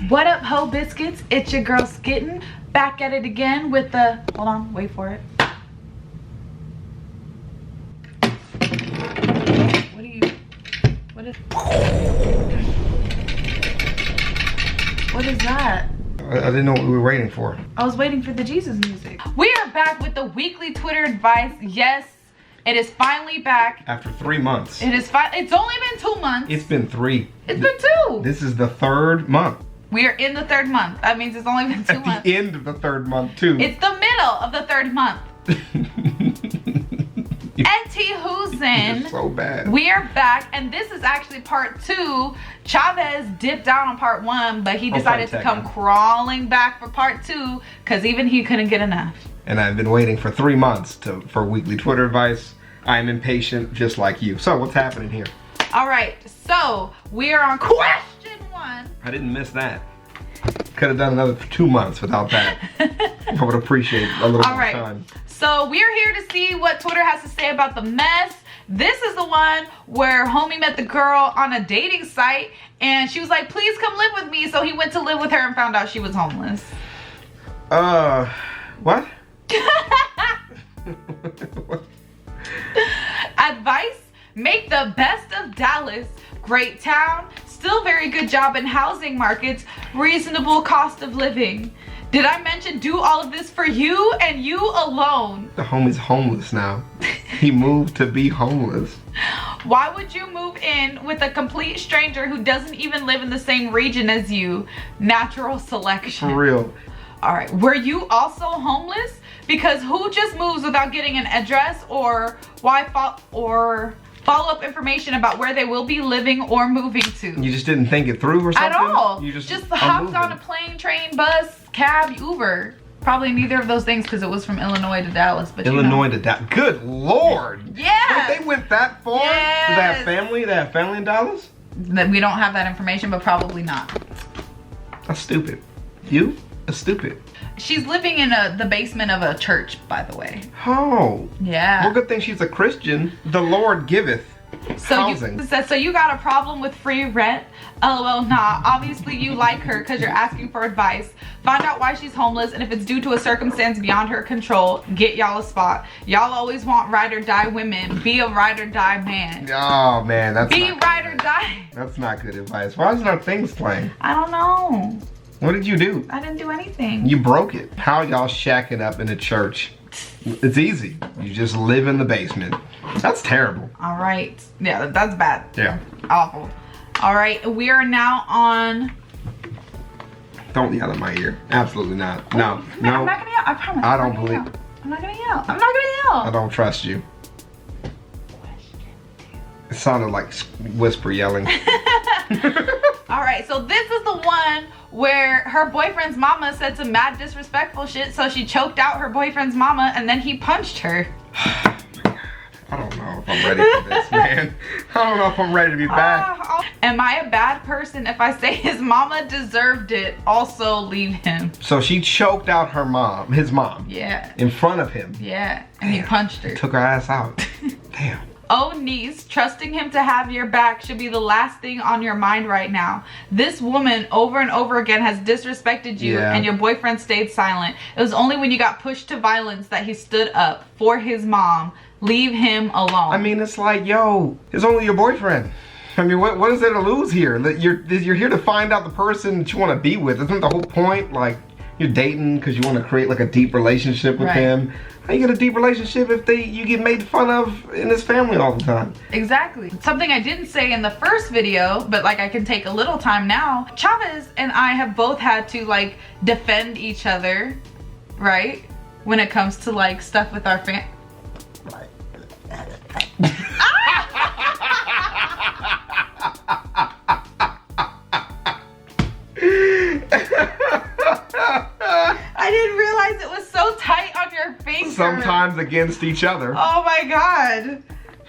What up, ho biscuits? It's your girl Skitten, back at it again with the, hold on, wait for it. What is that? I didn't know what we were waiting for. I was waiting for the Jesus music. We are back with the weekly Twitter advice. Yes, it is finally back. After 3 months. It's only been 2 months. It's been 3. It's been 2. This is the 3rd month. We are in the 3rd month. That means it's only been 2 months. At the end of the 3rd month too. It's the middle of the 3rd month. You're so bad. We are back, and this is actually part 2. Chavezz dipped out on part 1, but he decided to come crawling back for part 2 because even he couldn't get enough. And I've been waiting for 3 months for weekly Twitter advice. I'm impatient just like you. So what's happening here? All right, so we are on question 1. I didn't miss that. Could have done another 2 months without that. I would appreciate a little more time. So we're here to see what Twitter has to say about the mess. This is the one where homie met the girl on a dating site and she was like, please come live with me. So he went to live with her and found out she was homeless. What? Advice: make the best of Dallas. Great town, still very good job in housing markets, reasonable cost of living. Did I mention do all of this for you and you alone? The homie's homeless now. He moved to be homeless. Why would you move in with a complete stranger who doesn't even live in the same region as you? Natural selection. For real. All right, were you also homeless? Because who just moves without getting an address or follow-up information about where they will be living or moving to? You just didn't think it through or something? At all. You just hopped on a plane, train, bus, cab, Uber. Probably neither of those things because it was from Illinois to Dallas. But Illinois to Dallas. Good Lord. Yeah. Wait, they went that far? Yes. Do they have family? They have family in Dallas? We don't have that information, but probably not. That's stupid. You? That's stupid. She's living in the basement of a church, by the way. Oh. Yeah. Well, good thing she's a Christian. The Lord giveth housing. So you got a problem with free rent? LOL, nah. Obviously you like her because you're asking for advice. Find out why she's homeless, and if it's due to a circumstance beyond her control, get y'all a spot. Y'all always want ride or die women. Be a ride or die man. Oh man, that's Be ride or die. That's not good advice. Why isn't our things playing? I don't know. What did you do? I didn't do anything. You broke it. How y'all shacking up in a church? It's easy. You just live in the basement. That's terrible. All right. Yeah, that's bad. Yeah. Awful. All right, we are now on... Don't yell in my ear. Absolutely not. No. No. I'm not gonna yell. I promise. I don't believe it. I'm not gonna yell. I'm not gonna yell. I don't trust you. It sounded like whisper yelling. All right, so this is the one where her boyfriend's mama said some mad disrespectful shit, so she choked out her boyfriend's mama and then he punched her. Oh my God. I don't know if I'm ready for this, man. I don't know if I'm ready to be back. Am I a bad person if I say his mama deserved it? Also leave him. So she choked out her mom, his mom. Yeah. In front of him. Yeah, and he punched her. Took her ass out. Damn. Oh, niece, trusting him to have your back should be the last thing on your mind right now. This woman over and over again has disrespected you and your boyfriend stayed silent. It was only when you got pushed to violence that he stood up for his mom. Leave him alone. I mean, it's like, yo, it's only your boyfriend. I mean, what is there to lose here? That you're here to find out the person that you want to be with. Isn't the whole point? Like, you're dating because you want to create like a deep relationship with him. How you get a deep relationship if you get made fun of in his family all the time? Exactly. Something I didn't say in the first video, but like I can take a little time now. Chavezz and I have both had to like defend each other, right? When it comes to like stuff with our family. I didn't realize it was so tight on your finger. Sometimes against each other. Oh my God.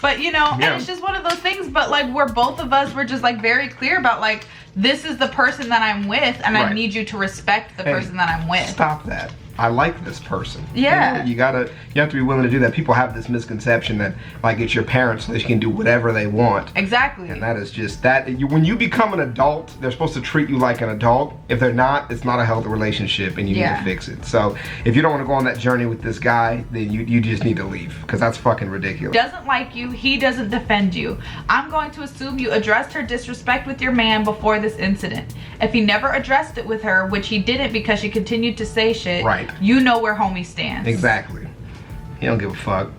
But you know, and it's just one of those things, but like we're both of us, we're just like very clear about like, this is the person that I'm with and I need you to respect the person that I'm with. Stop that. I like this person. Yeah. You have to be willing to do that. People have this misconception that like it's your parents so they can do whatever they want. Exactly. And that is just that. When you become an adult, they're supposed to treat you like an adult. If they're not, it's not a healthy relationship, and you need to fix it. So if you don't want to go on that journey with this guy, then you just need to leave, because that's fucking ridiculous. Doesn't like you, he doesn't defend you. I'm going to assume you addressed her disrespect with your man before this incident. If he never addressed it with her, which he didn't because she continued to say shit, right, you know where homie stands. Exactly. He don't give a fuck.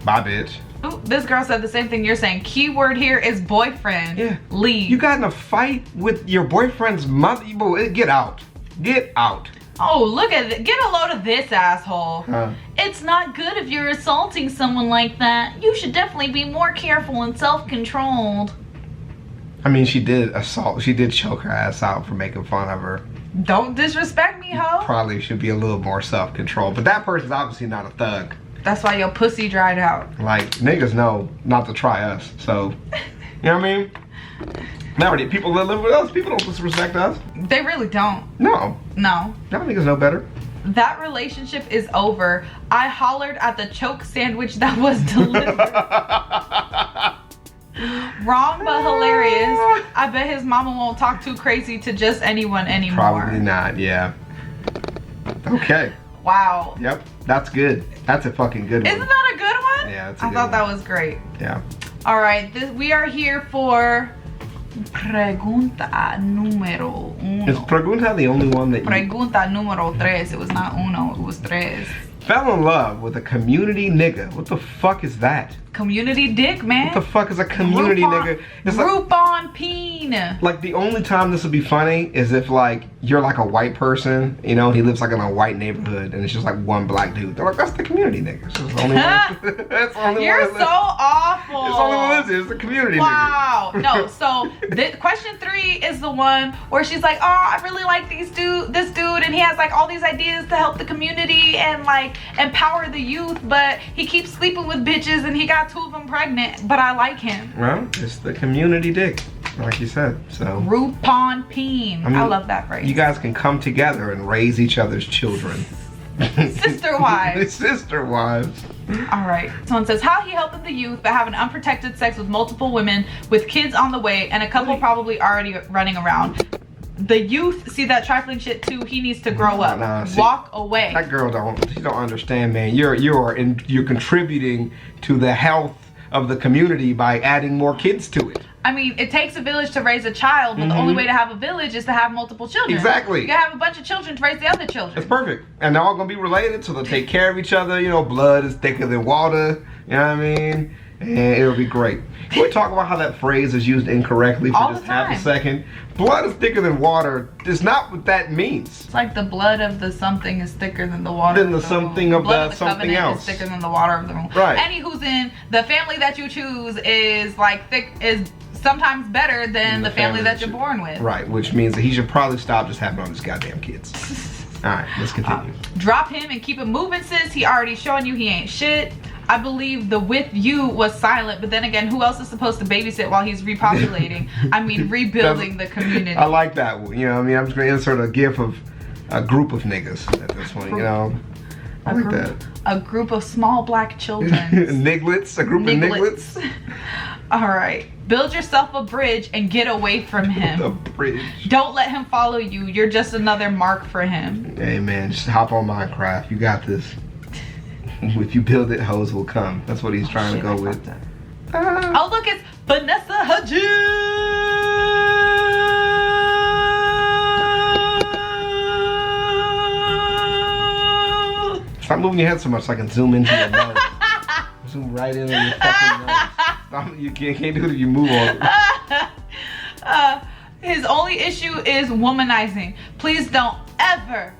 Bye, bitch. Ooh, this girl said the same thing you're saying. Keyword here is boyfriend. Yeah. Leave. You got in a fight with your boyfriend's mother? Get out. Get out. Oh, look at it. Get a load of this asshole. Huh. It's not good if you're assaulting someone like that. You should definitely be more careful and self-controlled. I mean, she did assault. She did choke her ass out for making fun of her. Don't disrespect me, ho. Probably should be a little more self-control. But that person's obviously not a thug. That's why your pussy dried out. Like, niggas know not to try us. So, you know what I mean? Nowadays, people that live with us, people don't disrespect us. They really don't. No. No. Y'all niggas know better. That relationship is over. I hollered at the choke sandwich that was delivered. Wrong but hilarious. I bet his mama won't talk too crazy to just anyone anymore. Probably not, yeah. Okay. Wow. Yep, that's good. That's a fucking good one. Isn't that a good one? Yeah, that's a I good thought one. that was great. Yeah. All right, we are here for pregunta número uno. Is pregunta the only one that you Pregunta número tres. It was not uno, it was tres. fell in love with a community nigga? What the fuck is that? Community dick, man. What the fuck is a community nigga? It's Groupon peen. like the only time this would be funny is if like you're like a white person, you know, he lives like in a white neighborhood and it's just like one black dude. They're like, that's the community nigga. It's just the only one. That's the only You're one. so awful. It's the only one that lives here. It's the community Wow. nigga. No, so question 3 is the one where she's like, oh, I really like this dude and he has like all these ideas to help the community and like empower the youth, but he keeps sleeping with bitches and he got 2 of them pregnant, but I like him. Well, it's the community dick, like you said. So Groupon peen. I love that phrase. You guys can come together and raise each other's children. Sister wives. Sister wives. All right. Someone says how he helped the youth by having unprotected sex with multiple women with kids on the way and a couple probably already running around. The youth see that trifling shit too. He needs to grow up. See, walk away. That girl she don't understand, man. You're contributing to the health of the community by adding more kids to it. I mean, it takes a village to raise a child, but the only way to have a village is to have multiple children. Exactly. You gotta have a bunch of children to raise the other children. That's perfect. And they're all gonna be related, so they'll take care of each other. You know, blood is thicker than water. You know what I mean? And it'll be great. Can we talk about how that phrase is used incorrectly for just half a second? Blood is thicker than water is not what that means. It's like the blood of the something is thicker than the water Than the something of the something else. Is thicker than the water of the room. Right. Any who's in the family that you choose is like is sometimes better than the family that you're born with. Right, which means that he should probably stop just having all these goddamn kids. All right, let's continue. Drop him and keep it moving, sis. He already showing you he ain't shit. I believe the with you was silent, but then again, who else is supposed to babysit while he's repopulating? I mean, rebuilding the community. I like that one. You know what I mean? I'm just going to insert a gif of a group of niggas at this point, you know? I like that. A group of small black children. Nigglets? A group of nigglets? All right. Build yourself a bridge and get away from him. The bridge. Don't let him follow you. You're just another mark for him. Hey, man, just hop on Minecraft. You got this. If you build it, hoes will come. That's what he's trying to go with. Oh, look, it's Vanessa Hudgens. Stop moving your head so much so I can zoom into your nose. Zoom right in on your fucking nose. Stop, you can't do it if you move on it. His only issue is womanizing. Please don't ever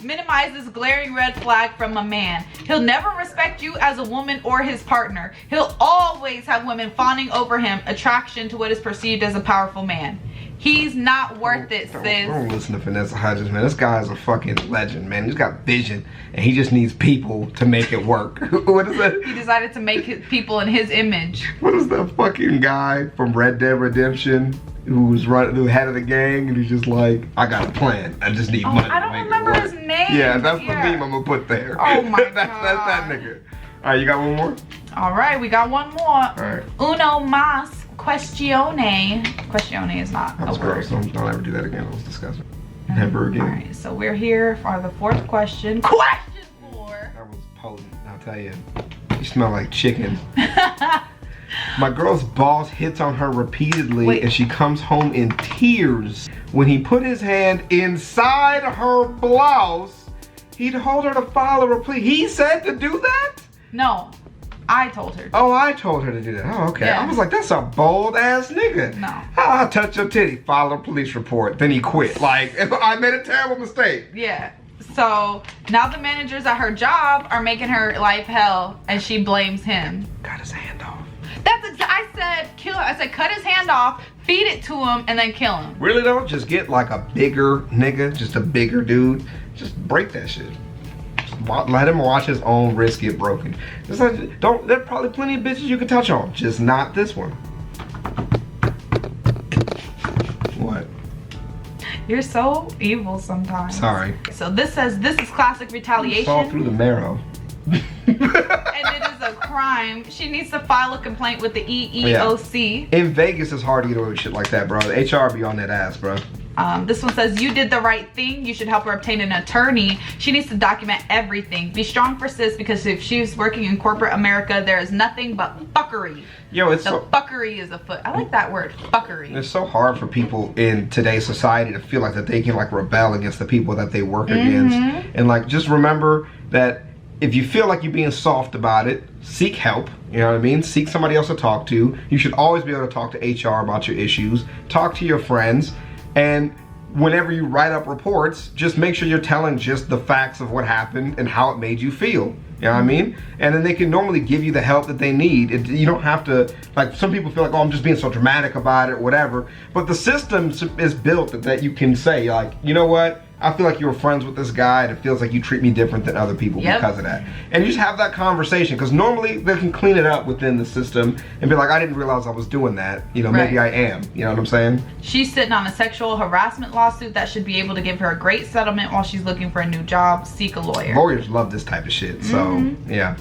minimize this glaring red flag from a man. He'll never respect you as a woman or his partner. He'll always have women fawning over him, attraction to what is perceived as a powerful man. He's not worth it, sis. Don't listen to Vanessa Hudgens, man. This guy is a fucking legend, man. He's got vision, and he just needs people to make it work. What is that? He decided to make people in his image. What is that fucking guy from Red Dead Redemption? who's the head of the gang, and he's just like, I got a plan. I just need money. I don't remember his name. Yeah, that's the meme I'm gonna put there. Oh my that's that nigga. All right, you got one more? All right, we got one more. All right. Uno más questione. Questione is not That was a word. gross. Don't ever do that again. That was disgusting. Never again. All right, so we're here for the fourth question. Question 4. That was potent, I'll tell you. You smell like chicken. My girl's boss hits on her repeatedly and she comes home in tears. When he put his hand inside her blouse, he told her to file a reply. He said to do that? No, I told her. Oh, I told her to do that. Oh, okay. Yeah. I was like, that's a bold ass nigga. No. I'll touch your titty, file a police report. Then he quit. Like, I made a terrible mistake. Yeah. So now the managers at her job are making her life hell, and she blames him. Got his hand off. I said kill him. I said cut his hand off, feed it to him, and then kill him. Really though, just get like a bigger nigga, just a bigger dude. Just break that shit. Just let him watch his own wrist get broken. Just like, there's probably plenty of bitches you can touch on, just not this one. What? You're so evil sometimes. Sorry. So this says this is classic retaliation. Saw through the marrow. And it is a crime. She needs to file a complaint with the EEOC. In Vegas, it's hard to get away with shit like that, bro. The HR be on that ass, bro. This one says, you did the right thing. You should help her obtain an attorney. She needs to document everything. Be strong for sis, because if she's working in corporate America, there is nothing but fuckery. Yo, it's the fuckery is afoot. I like that word, fuckery. It's so hard for people in today's society to feel like that they can like rebel against the people that they work against. And like, just remember that if you feel like you're being soft about it, seek help. You know what I mean? Seek somebody else to talk to. You should always be able to talk to HR about your issues. Talk to your friends. And whenever you write up reports, just make sure you're telling just the facts of what happened and how it made you feel. You know what I mean? And then they can normally give you the help that they need. You don't have to, like some people feel like, oh, I'm just being so dramatic about it or whatever. But the system is built that you can say like, you know what? I feel like you were friends with this guy and it feels like you treat me different than other people because of that. And you just have that conversation, because normally they can clean it up within the system and be like, I didn't realize I was doing that. You know, maybe I am. You know what I'm saying? She's sitting on a sexual harassment lawsuit that should be able to give her a great settlement while she's looking for a new job. Seek a lawyer. Lawyers love this type of shit. So, yeah.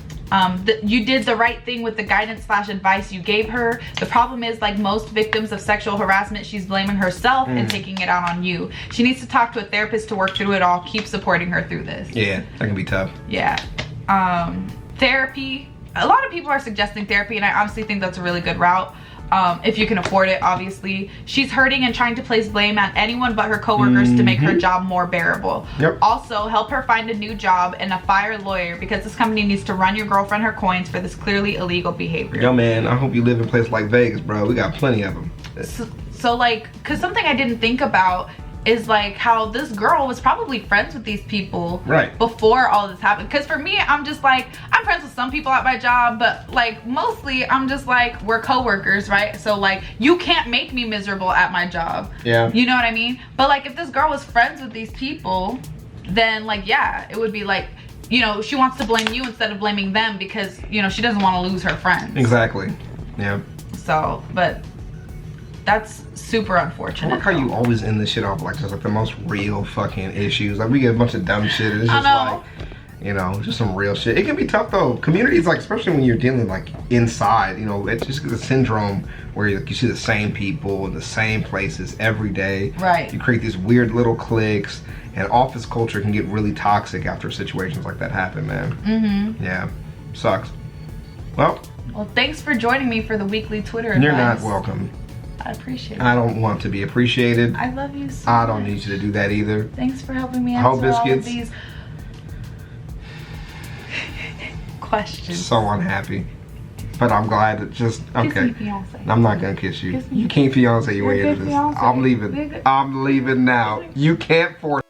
You did the right thing with the guidance/advice you gave her. The problem is, like most victims of sexual harassment, she's blaming herself and taking it out on you. She needs to talk to a therapist to work through it all. Keep supporting her through this. Yeah, that can be tough. Yeah. Therapy. A lot of people are suggesting therapy, and I honestly think that's a really good route. If you can afford it, obviously. She's hurting and trying to place blame on anyone but her coworkers to make her job more bearable. Also, help her find a new job and fire a lawyer, because this company needs to run your girlfriend her coins for this clearly illegal behavior. Yo, man, I hope you live in a place like Vegas, bro. We got plenty of them. So like, because something I didn't think about is like how this girl was probably friends with these people before all this happened. Because for me, I'm just like, I'm friends with some people at my job, but like mostly I'm just like, we're co-workers, right? So like, you can't make me miserable at my job. Yeah. You know what I mean? But like, if this girl was friends with these people, then like, yeah, it would be like, you know, she wants to blame you instead of blaming them, because, you know, she doesn't want to lose her friends. Exactly. Yeah. So, but that's super unfortunate. I like how you always end this shit off like just like the most real fucking issues. Like we get a bunch of dumb shit and it's just like, you know, just some real shit. It can be tough though. Communities, like especially when you're dealing like inside, you know, it's just the syndrome where you see the same people in the same places every day. Right. You create these weird little cliques, and office culture can get really toxic after situations like that happen, man. Yeah. Sucks. Well, thanks for joining me for the weekly Twitter advice. You're not welcome. I appreciate it. I don't want to be appreciated. I love you so I don't much. need you to do that either. Thanks for helping me answer all of these questions. So unhappy. But I'm glad that just, okay. Kiss me, fiance. I'm not gonna kiss you. Kiss me. You can't fiance your way into this. Fiance. I'm leaving. I'm leaving now. You can't force